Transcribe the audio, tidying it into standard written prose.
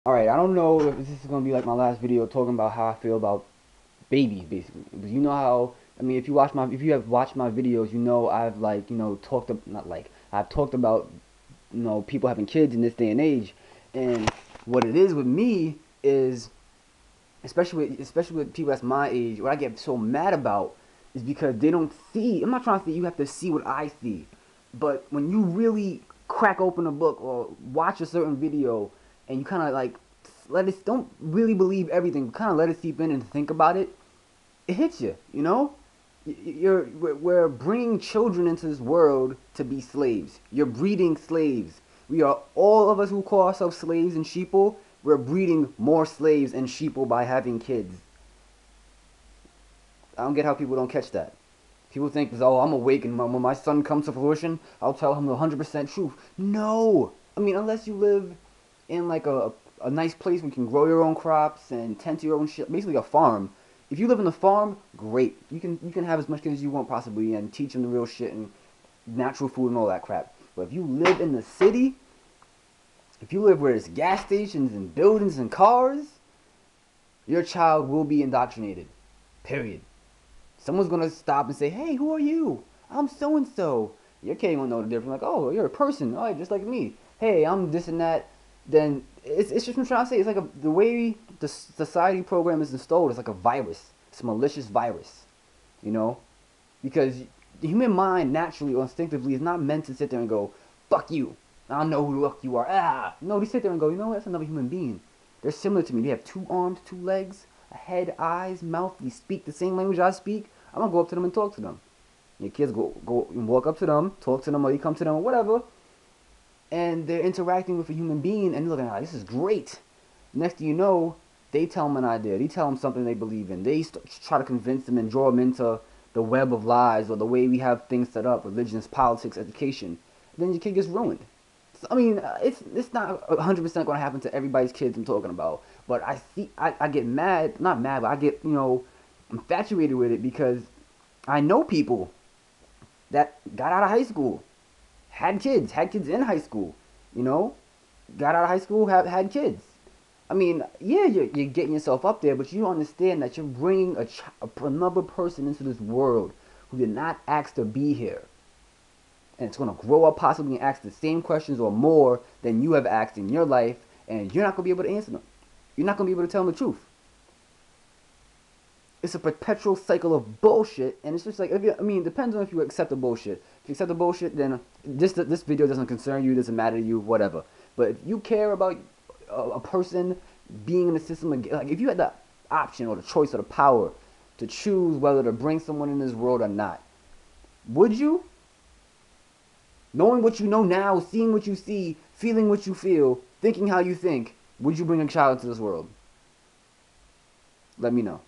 Alright, I don't know if this is gonna be like my last video talking about how I feel about babies, basically. Because you know how, I mean, if you have watched my videos, you know I've like, not like, I've talked about, people having kids in this day and age. And what it is with me is, especially with people that's my age, what I get so mad about is because they don't see. I'm not trying to say you have to see what I see, but when you really crack open a book or watch a certain video and you kind of like let it, don't really believe everything, kind of let it seep in and think about it, it hits you. You know, we're bringing children into this world to be slaves. You're breeding slaves. We are, all of us who call ourselves slaves and sheeple. We're breeding more slaves and sheeple by having kids. I don't get how people don't catch that. People think, oh, I'm awake and when my son comes to fruition, I'll tell him the 100% truth. No! I mean, unless you live in like a nice place where you can grow your own crops and tend to your own shit, basically a farm. If you live in a farm, great. You can have as much kids as you want possibly and teach them the real shit and natural food and all that crap. But if you live in the city, if you live where there's gas stations and buildings and cars, your child will be indoctrinated. Period. Someone's gonna stop and say, "Hey, who are you? I'm so and so." Your kid won't know the difference. Like, "Oh, you're a person. Oh, just like me. Hey, I'm this and that." Then it's just what I'm trying to say. It's like the way the society program is installed. It's like a virus. It's a malicious virus. You know, because the human mind naturally or instinctively is not meant to sit there and go, "Fuck you. I don't know who the fuck you are." Ah, no, they sit there and go, "You know what? That's another human being. They're similar to me. They have two arms, two legs, a head, eyes, mouth. They speak the same language I speak. I'm gonna go up to them and talk to them." Your kids go and walk up to them, talk to them, or you come to them or whatever, and they're interacting with a human being, and they're looking at, this is great. Next thing you know, they tell them an idea. They tell them something they believe in. They try to convince them and draw them into the web of lies or the way we have things set up, religions, politics, education. Then your kid gets ruined. So, I mean, it's not 100% going to happen to everybody's kids I'm talking about. But I get mad, not mad, but I get, infatuated with it because I know people that got out of high school, had kids in high school, you know, got out of high school, had kids. I mean, yeah, you're getting yourself up there, but you don't understand that you're bringing another person into this world who did not ask to be here. And it's going to grow up possibly and ask the same questions or more than you have asked in your life, and you're not going to be able to answer them. You're not going to be able to tell them the truth. It's a perpetual cycle of bullshit, and it's just like, I mean, it depends on if you accept the bullshit. If you accept the bullshit, then this video doesn't concern you, doesn't matter to you, whatever. But if you care about a person being in the system, like if you had the option or the choice or the power to choose whether to bring someone in this world or not, would you? Knowing what you know now, seeing what you see, feeling what you feel, thinking how you think, would you bring a child into this world? Let me know.